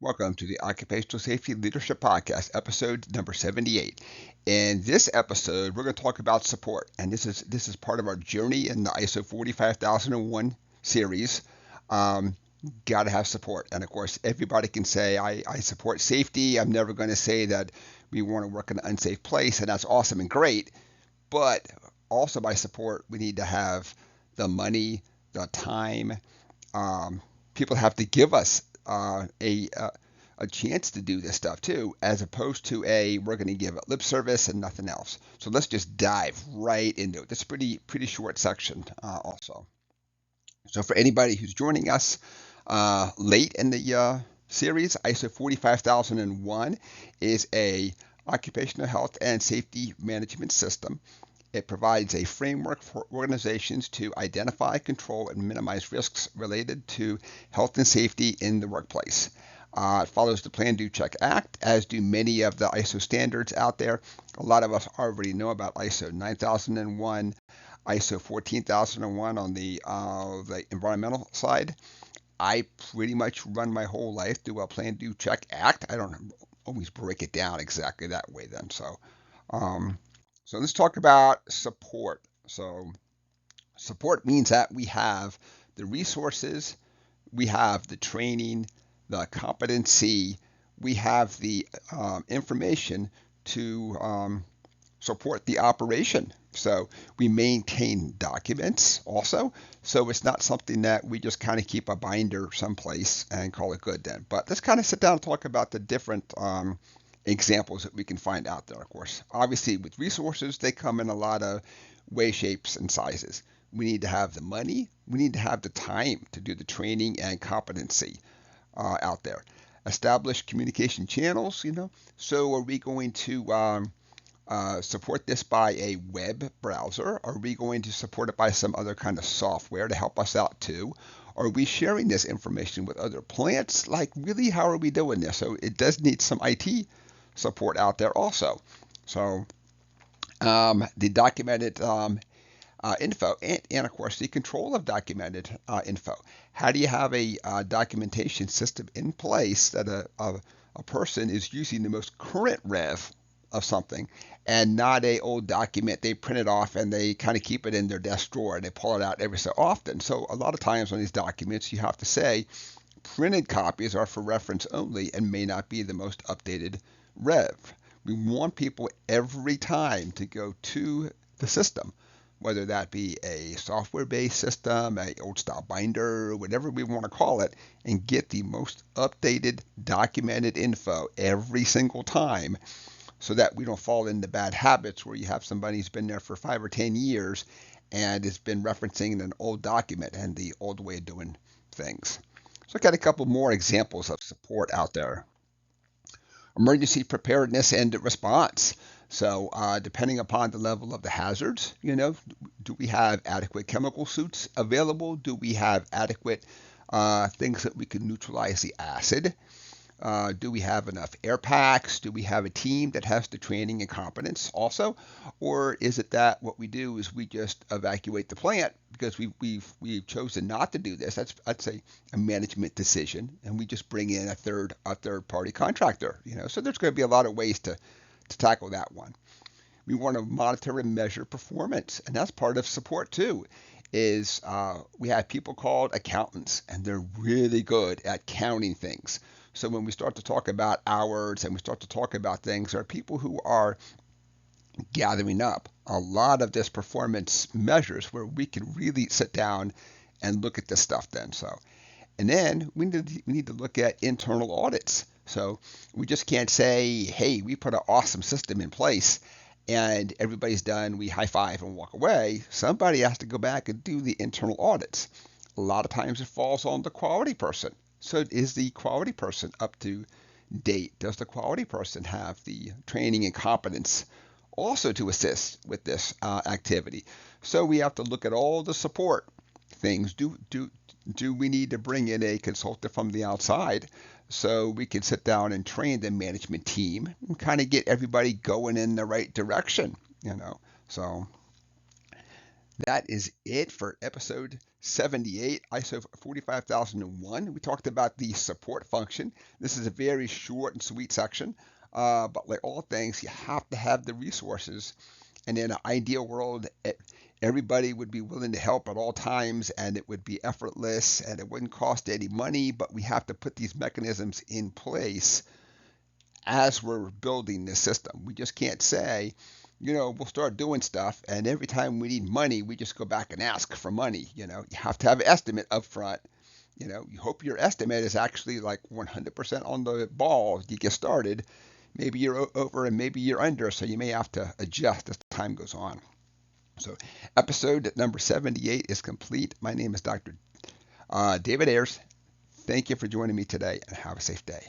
Welcome to the Occupational Safety Leadership Podcast, episode number 78. In this episode, we're going to talk about support, and this is part of our journey in the ISO 45001 series. Um, Got to have support, and of course, everybody can say I support safety. I'm never going to say that we want to work in an unsafe place, and that's awesome and great. But also by support, we need to have the money, the time. Um, People have to give us a chance to do this stuff too, as opposed to we're going to give it lip service and nothing else. So let's just dive right into it. This is a pretty short section also. So for anybody who's joining us late in the series, ISO 45001 is a occupational health and safety management system. It provides a framework for organizations to identify, control, and minimize risks related to health and safety in the workplace. It follows the Plan, Do, Check, Act, as do many of the ISO standards out there. A lot of us already know about ISO 9001, ISO 14001 on the environmental side. I pretty much run my whole life through a Plan, Do, Check, Act. I don't always break it down exactly that way then. Um, so let's talk about support. So support means that we have the resources, we have the training, the competency, we have the information to support the operation. So we maintain documents also. So it's not something that we just kind of keep a binder someplace and call it good then. But let's kind of sit down and talk about the different examples that we can find out there, of course. Obviously, with resources, they come in a lot of ways, shapes, and sizes. We need to have the money. We need to have the time to do the training and competency out there. Establish communication channels, So are we going to support this by a web browser? Are we going to support it by some other kind of software to help us out too? Are we sharing this information with other plants? Like, really, how are we doing this? So it does need some IT support out there also. So the documented info and of course the control of documented info. How do you have a documentation system in place that a person is using the most current rev of something and not a old document they print it off and they kind of keep it in their desk drawer and they pull it out every so often. So a lot of times on these documents you have to say printed copies are for reference only and may not be the most updated rev. We want people every time to go to the system, whether that be a software-based system, a old style binder, whatever we want to call it, and get the most updated documented info every single time so that we don't fall into bad habits where you have somebody who's been there for 5 or 10 years and has been referencing an old document and the old way of doing things. So I got a couple more examples of support out there. Emergency preparedness and response. So depending upon the level of the hazards, do we have adequate chemical suits available? Do we have adequate things that we can neutralize the acid? Do we have enough air packs? Do we have a team that has the training and competence also? Or is it that what we do is we just evacuate the plant because we've chosen not to do this? I'd say a management decision, and we just bring in a third party contractor. So there's going to be a lot of ways to tackle that one. We want to monitor and measure performance, and that's part of support too. Is we have people called accountants, and they're really good at counting things. So when we start to talk about hours and we start to talk about things, there are people who are gathering up a lot of this performance measures where we can really sit down and look at this stuff then. So, and then we need to look at internal audits. So we just can't say, hey, we put an awesome system in place and everybody's done, we high five and walk away. Somebody has to go back and do the internal audits. A lot of times it falls on the quality person. So is the quality person up to date? Does the quality person have the training and competence also to assist with this activity? So we have to look at all the support things. Do we need to bring in a consultant from the outside so we can sit down and train the management team and kind of get everybody going in the right direction? So That is it for episode 78, ISO 45001. We talked about the support function. This is a very short and sweet section, but like all things, you have to have the resources. And in an ideal world, everybody would be willing to help at all times, and it would be effortless, and it wouldn't cost any money. But we have to put these mechanisms in place as we're building this system. We just can't say, we'll start doing stuff, and every time we need money, we just go back and ask for money. You have to have an estimate up front. You hope your estimate is actually like 100% on the ball. You get started. Maybe you're over and maybe you're under, so you may have to adjust as time goes on. So, episode number 78 is complete. My name is Dr. David Ayers. Thank you for joining me today, and have a safe day.